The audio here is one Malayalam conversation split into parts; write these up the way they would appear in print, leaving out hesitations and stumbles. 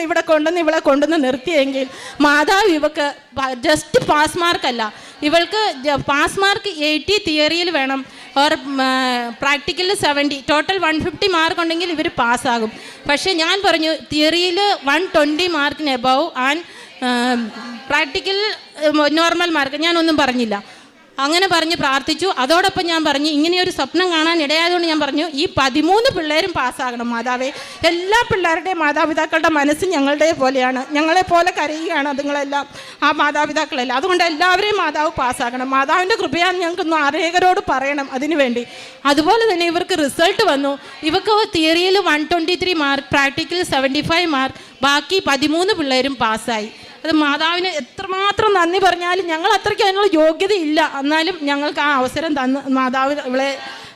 ഇവിടെ കൊണ്ടുവന്ന് ഇവളെ കൊണ്ടുവന്ന് നിർത്തിയെങ്കിൽ മാതാവ് ഇവക്ക് ജസ്റ്റ് പാസ് മാർക്കല്ല, ഇവൾക്ക് പാസ് മാർക്ക് 80 തിയറിയിൽ വേണം, ഓർ പ്രാക്ടിക്കലിൽ 70, ടോട്ടൽ 150 മാർക്ക് ഉണ്ടെങ്കിൽ ഇവർ പാസ്സാകും. പക്ഷേ ഞാൻ പറഞ്ഞു തിയറിയിൽ 120 മാർക്കിന് above and practical normal mark, ഞാനൊന്നും പറഞ്ഞില്ല. അങ്ങനെ പറഞ്ഞ് പ്രാർത്ഥിച്ചു. അതോടൊപ്പം ഞാൻ പറഞ്ഞു ഇങ്ങനെയൊരു സ്വപ്നം കാണാൻ ഇടയായതുകൊണ്ട് ഞാൻ പറഞ്ഞു ഈ 13 പിള്ളേരും പാസ്സാകണം മാതാവേ. എല്ലാ പിള്ളേരുടെയും മാതാപിതാക്കളുടെ മനസ്സ് ഞങ്ങളുടെ പോലെയാണ്, ഞങ്ങളെപ്പോലെ കരയുകയാണ് അതുങ്ങളെല്ലാം, ആ മാതാപിതാക്കളെല്ലാം. അതുകൊണ്ട് എല്ലാവരെയും മാതാവ് പാസ്സാക്കണം. മാതാവിൻ്റെ കൃപയാന്ന് ഞങ്ങൾക്കൊന്ന് അനേകരോട് പറയണം അതിനു വേണ്ടി. അതുപോലെ തന്നെ ഇവർക്ക് റിസൾട്ട് വന്നു. ഇവർക്ക് തിയറിയിൽ 123 മാർക്ക്, പ്രാക്ടിക്കൽ 75 മാർക്ക്, ബാക്കി 13 പിള്ളേരും പാസ്സായി. അത് മാതാവിന് എത്രമാത്രം നന്ദി പറഞ്ഞാലും ഞങ്ങൾ അത്രയ്ക്ക് അതിനുള്ള യോഗ്യതയില്ല, എന്നാലും ഞങ്ങൾക്ക് ആ അവസരം തന്ന് മാതാവ് ഇവളെ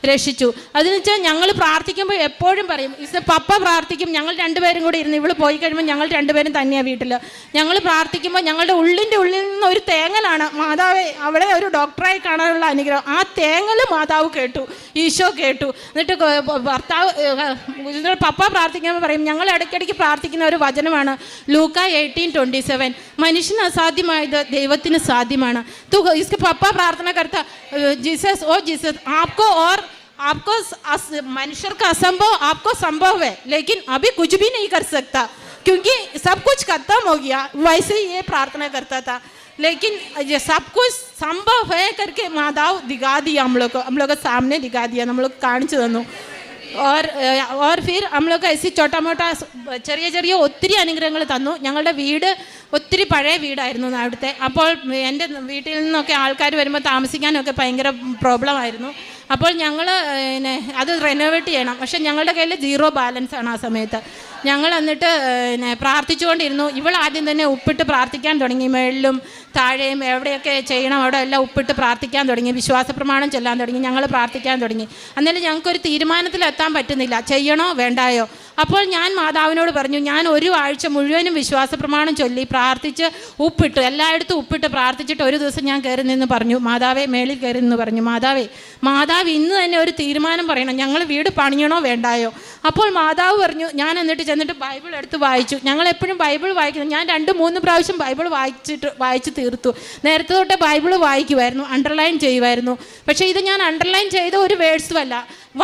രക്ഷിച്ചു. അതിന് വെച്ചാൽ ഞങ്ങൾ പ്രാർത്ഥിക്കുമ്പോൾ എപ്പോഴും പറയും പപ്പ പ്രാർത്ഥിക്കും, ഞങ്ങൾ രണ്ടുപേരും കൂടി ഇരുന്ന്, ഇവള് പോയി കഴിയുമ്പോൾ ഞങ്ങൾ രണ്ടുപേരും തന്നെയാണ് വീട്ടിൽ. ഞങ്ങൾ പ്രാർത്ഥിക്കുമ്പോൾ ഞങ്ങളുടെ ഉള്ളിൽ നിന്ന് ഒരു തേങ്ങലാണ് മാതാവെ അവളെ ഒരു ഡോക്ടറായി കാണാനുള്ള അനുഗ്രഹം. ആ തേങ്ങൽ മാതാവ് കേട്ടു, ഈശോ കേട്ടു. എന്നിട്ട് ഭർത്താവ് പപ്പ പ്രാർത്ഥിക്കുമ്പോൾ പറയും ഞങ്ങൾ ഇടയ്ക്കിടയ്ക്ക് പ്രാർത്ഥിക്കുന്ന ഒരു വചനമാണ് ലൂക്ക 18:27, മനുഷ്യന് അസാധ്യമായത് ദൈവത്തിന് സാധ്യമാണ്. പപ്പ പ്രാർത്ഥന കർത്താ ജീസസ്, ഓ ജീസസ് आपको मनुष्य का असंभव आपको संभव है, लेकिन अभी कुछ भी नहीं कर सकता क्योंकि सब कुछ खत्म हो गया. वैसे ही ये प्रार्थना करता था, लेकिन ये सब कुछ संभव है करके माताव दिखा दिया हम लोग को सामने दिखा दिया, हम लोग കാണിച്ചു തന്നു. और फिर हम लोग ऐसी छोटा मोटा ചെറിയ ഒത്തിരി അനുഗ്രഹങ്ങൾ തന്നു. ഞങ്ങളുടെ വീട് ഒത്തിരി പഴയ വീടായിരുന്നു അവിടുത്തെ. അപ്പോൾ എൻ്റെ വീട്ടിൽ നിന്നൊക്കെ ആൾക്കാർ വരുമ്പോൾ താമസിക്കാനൊക്കെ ഭയങ്കര പ്രോബ്ലം ആയിരുന്നു. അപ്പോൾ ഞങ്ങൾ അത് റെനോവേറ്റ് ചെയ്യണം. പക്ഷേ ഞങ്ങളുടെ കയ്യിൽ 0 ബാലൻസ് ആണ് ആ സമയത്ത്. ഞങ്ങൾ എന്നിട്ട് പ്രാർത്ഥിച്ചുകൊണ്ടിരുന്നു. ഇവൾ ആദ്യം തന്നെ ഉപ്പിട്ട് പ്രാർത്ഥിക്കാൻ തുടങ്ങി. മേളിലും താഴെയും എവിടെയൊക്കെ ചെയ്യണം അവിടെ എല്ലാം ഉപ്പിട്ട് പ്രാർത്ഥിക്കാൻ തുടങ്ങി, വിശ്വാസ പ്രമാണം ചൊല്ലാൻ തുടങ്ങി, ഞങ്ങൾ പ്രാർത്ഥിക്കാൻ തുടങ്ങി. എന്നാലും ഞങ്ങൾക്കൊരു തീരുമാനത്തിലെത്താൻ പറ്റുന്നില്ല, ചെയ്യണോ വേണ്ടായോ. അപ്പോൾ ഞാൻ മാതാവിനോട് പറഞ്ഞു ഞാൻ ഒരു ആഴ്ച മുഴുവനും വിശ്വാസ പ്രമാണം ചൊല്ലി പ്രാർത്ഥിച്ച് ഉപ്പിട്ട് എല്ലായിടത്തും ഉപ്പിട്ട് പ്രാർത്ഥിച്ചിട്ട് ഒരു ദിവസം ഞാൻ കയറി നിന്ന് പറഞ്ഞു മാതാവേ, മേളിൽ കയറി നിന്ന് പറഞ്ഞു മാതാവ് ഇന്ന് തന്നെ ഒരു തീരുമാനം പറയണം, ഞങ്ങൾ വീട് പണിയണോ വേണ്ടായോ. അപ്പോൾ മാതാവ് പറഞ്ഞു, ഞാൻ എന്നിട്ട് ചെന്നിട്ട് ബൈബിൾ എടുത്ത് വായിച്ചു. ഞങ്ങളെപ്പോഴും ബൈബിൾ വായിക്കുന്നു. ഞാൻ 2-3 പ്രാവശ്യം ബൈബിൾ വായിച്ച് തീർത്തു. നേരത്തെ തൊട്ടേ ബൈബിൾ വായിക്കുമായിരുന്നു, അണ്ടർലൈൻ ചെയ്യുമായിരുന്നു. പക്ഷേ ഇത് ഞാൻ അണ്ടർലൈൻ ചെയ്ത ഒരു വേഴ്സുമല്ല,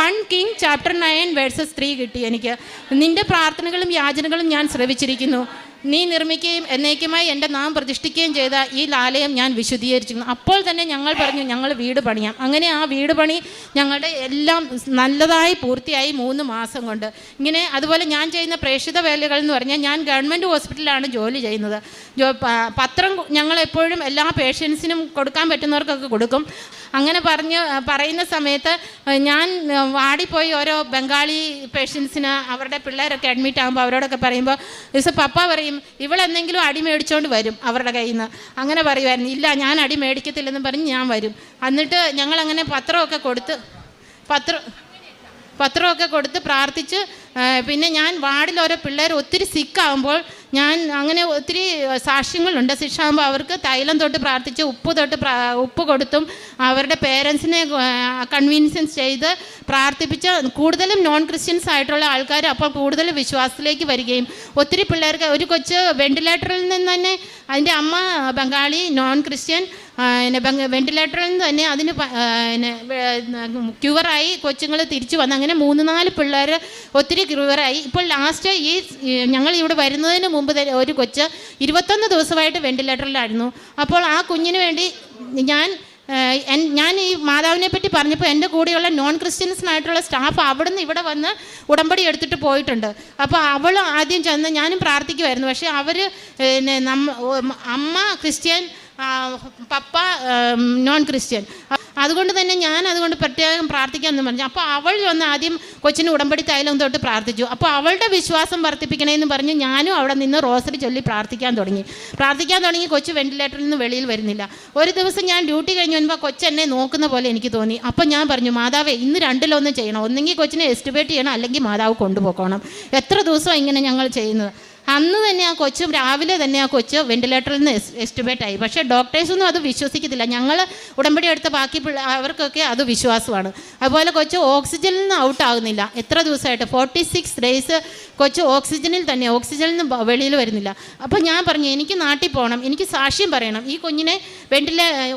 1 King chapter 9 verses 3 കിട്ടി എനിക്ക്. നിൻ്റെ പ്രാർത്ഥനകളും യാചനകളും ഞാൻ ശ്രവിച്ചിരിക്കുന്നു, നീ നിർമ്മിക്കുകയും എന്നേക്കുമായി എൻ്റെ നാം പ്രതിഷ്ഠിക്കുകയും ചെയ്ത ഈ ആലയം ഞാൻ വിശുദ്ധീകരിച്ചിരുന്നു. അപ്പോൾ തന്നെ ഞങ്ങൾ പറഞ്ഞു ഞങ്ങൾ വീട് പണിയാം. അങ്ങനെ ആ വീട് പണി ഞങ്ങളുടെ എല്ലാം നല്ലതായി പൂർത്തിയായി 3 മാസം കൊണ്ട്. ഇങ്ങനെ അതുപോലെ ഞാൻ ചെയ്യുന്ന പ്രേക്ഷിത വേലകൾ എന്ന് പറഞ്ഞാൽ ഞാൻ ഗവൺമെൻറ് ഹോസ്പിറ്റലിലാണ് ജോലി ചെയ്യുന്നത്. പത്രം ഞങ്ങളെപ്പോഴും എല്ലാ പേഷ്യൻസിനും കൊടുക്കാൻ പറ്റുന്നവർക്കൊക്കെ കൊടുക്കും. അങ്ങനെ പറയുന്ന സമയത്ത് ഞാൻ വാടിപ്പോയി ഓരോ ബംഗാളി പേഷ്യൻസിന് അവരുടെ പിള്ളേരൊക്കെ അഡ്മിറ്റ് ആകുമ്പോൾ അവരോടൊക്കെ പറയുമ്പോൾ പപ്പ പറയും ഇവളെന്തെങ്കിലും അടി മേടിച്ചുകൊണ്ട് വരും അവരുടെ കയ്യിൽ നിന്ന്. അങ്ങനെ പറയുമായിരുന്നു, ഇല്ല ഞാൻ അടി മേടിക്കത്തില്ലെന്ന് പറഞ്ഞ് ഞാൻ വരും. എന്നിട്ട് ഞങ്ങളങ്ങനെ പത്രമൊക്കെ കൊടുത്ത് പ്രാർത്ഥിച്ച് പിന്നെ ഞാൻ വാർഡിൽ ഓരോ പിള്ളേർ ഒത്തിരി സിക്കാകുമ്പോൾ ഞാൻ അങ്ങനെ ഒത്തിരി സാക്ഷ്യങ്ങളുണ്ട്. ശിക്ഷാകുമ്പോൾ അവർക്ക് തൈലം തൊട്ട് പ്രാർത്ഥിച്ച് ഉപ്പ് കൊടുത്തും അവരുടെ പേരൻസിനെ കൺവിൻസൻസ് ചെയ്ത് പ്രാർത്ഥിപ്പിച്ച് കൂടുതലും നോൺ ക്രിസ്ത്യൻസ് ആയിട്ടുള്ള ആൾക്കാർ അപ്പോൾ കൂടുതൽ വിശ്വാസത്തിലേക്ക് വരികയും ഒത്തിരി പിള്ളേർക്ക് ഒരു കൊച്ച് വെന്റിലേറ്ററിൽ നിന്ന് തന്നെ അതിൻ്റെ അമ്മ ബംഗാളി നോൺ ക്രിസ്ത്യൻ വെന്റിലേറ്ററിൽ നിന്ന് തന്നെ അതിന് ക്യൂവറായി കൊച്ചുങ്ങൾ തിരിച്ചു വന്നു. അങ്ങനെ 3-4 പിള്ളേർ ഒത്തിരി ക്യൂവറായി. ഇപ്പോൾ ലാസ്റ്റ് ഞങ്ങൾ ഇവിടെ വരുന്നതിന് മുമ്പ് ഒരു കൊച്ച് 21 ദിവസമായിട്ട് വെന്റിലേറ്ററിലായിരുന്നു. അപ്പോൾ ആ കുഞ്ഞിന് വേണ്ടി ഞാൻ ഈ മാതാവിനെ പറ്റി പറഞ്ഞപ്പോൾ എൻ്റെ കൂടെയുള്ള നോൺ ക്രിസ്ത്യൻസിനായിട്ടുള്ള സ്റ്റാഫ് അവിടെ നിന്ന് ഇവിടെ വന്ന് ഉടമ്പടി എടുത്തിട്ട് പോയിട്ടുണ്ട്. അപ്പോൾ അവൾ ആദ്യം ചെന്ന് ഞാനും പ്രാർത്ഥിക്കുമായിരുന്നു. പക്ഷേ അവർ അമ്മ ക്രിസ്ത്യൻ, പപ്പ നോൺ ക്രിസ്ത്യൻ. അതുകൊണ്ട് തന്നെ അതുകൊണ്ട് പ്രത്യേകം പ്രാർത്ഥിക്കാമെന്ന് പറഞ്ഞു. അപ്പോൾ അവൾ വന്ന് ആദ്യം കൊച്ചിന് ഉടമ്പടി തൈലം തൊട്ട് പ്രാർത്ഥിച്ചു. അപ്പോൾ അവളുടെ വിശ്വാസം വർദ്ധിപ്പിക്കണമെന്ന് പറഞ്ഞ് ഞാനും അവിടെ നിന്ന് റോസറി ചൊല്ലി പ്രാർത്ഥിക്കാൻ തുടങ്ങി. കൊച്ച് വെന്റിലേറ്ററിൽ നിന്ന് വെളിയിൽ വരുന്നില്ല. ഒരു ദിവസം ഞാൻ ഡ്യൂട്ടി കഴിഞ്ഞ് വരുമ്പോൾ കൊച്ചെന്നെ നോക്കുന്ന പോലെ എനിക്ക് തോന്നി. അപ്പോൾ ഞാൻ പറഞ്ഞു മാതാവേ ഇന്ന് 2-1 ചെയ്യണം, ഒന്നെങ്കിൽ കൊച്ചിനെ എസ്റ്റിമേറ്റ് ചെയ്യണം അല്ലെങ്കിൽ മാതാവ് കൊണ്ടുപോകണം. എത്ര ദിവസമാണ് ഇങ്ങനെ ഞങ്ങൾ ചെയ്യുന്നത്. അന്ന് തന്നെ ആ കൊച്ച് രാവിലെ തന്നെ ആ കൊച്ച് വെന്റിലേറ്ററിൽ നിന്ന് എസ്റ്റിബേറ്റ് ആയി. പക്ഷേ ഡോക്ടേഴ്സൊന്നും അത് വിശ്വസിക്കത്തില്ല. ഞങ്ങൾ ഉടമ്പടി എടുത്ത ബാക്കി അവർക്കൊക്കെ അത് വിശ്വാസമാണ്. അതുപോലെ കൊച്ച് ഓക്സിജനിൽ നിന്ന് ഔട്ടാകുന്നില്ല. എത്ര ദിവസമായിട്ട് 46 ഡേയ്സ് കൊച്ച് ഓക്സിജനിൽ നിന്ന് വെളിയിൽ വരുന്നില്ല. അപ്പോൾ ഞാൻ പറഞ്ഞു, എനിക്ക് നാട്ടിൽ പോകണം, എനിക്ക് സാക്ഷ്യം പറയണം, ഈ കുഞ്ഞിനെ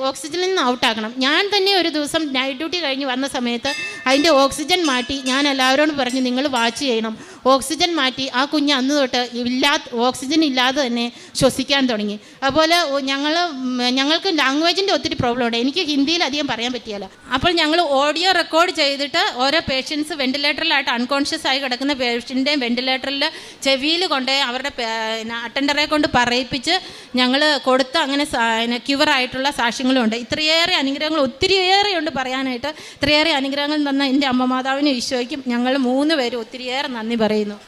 ഓക്സിജനിൽ നിന്ന് ഔട്ടാക്കണം. ഞാൻ തന്നെ ഒരു ദിവസം നൈറ്റ് ഡ്യൂട്ടി കഴിഞ്ഞ് വന്ന സമയത്ത് അതിൻ്റെ ഓക്സിജൻ മാറ്റി ഞാൻ എല്ലാവരോടും പറഞ്ഞു, നിങ്ങൾ വാച്ച് ചെയ്യണം. ഓക്സിജൻ മാറ്റി ആ കുഞ്ഞ് അന്ന് തൊട്ട് ഓക്സിജൻ ഇല്ലാതെ തന്നെ ശ്വസിക്കാൻ തുടങ്ങി. അതുപോലെ ഞങ്ങൾക്ക് ലാംഗ്വേജിൻ്റെ ഒത്തിരി പ്രോബ്ലം ഉണ്ട്. എനിക്ക് ഹിന്ദിയിൽ അധികം പറയാൻ പറ്റിയല്ല. അപ്പോൾ ഞങ്ങൾ ഓഡിയോ റെക്കോർഡ് ചെയ്തിട്ട് ഓരോ പേഷ്യൻസ് വെന്റിലേറ്ററിലായിട്ട് അൺകോൺഷ്യസ് ആയി കിടക്കുന്ന പേഷ്യൻ്റെയും വെന്റിലേറ്ററിൽ ചെവിയിൽ കൊണ്ടുപോയി അവരുടെ അറ്റൻഡറെ കൊണ്ട് പറയിപ്പിച്ച് ഞങ്ങൾ കൊടുത്ത് അങ്ങനെ ക്യൂവറായിട്ടുള്ള സാക്ഷ്യങ്ങളുണ്ട്. ഇത്രയേറെ അനുഗ്രഹങ്ങൾ ഒത്തിരിയേറെ ഉണ്ട് പറയാനായിട്ട്. ഇത്രയേറെ അനുഗ്രഹങ്ങൾ തന്ന എൻ്റെ അമ്മ മാതാവിനും ഈശോയ്ക്കും ഞങ്ങൾ 3 പേരും ഒത്തിരിയേറെ നന്ദി പറയുന്നു.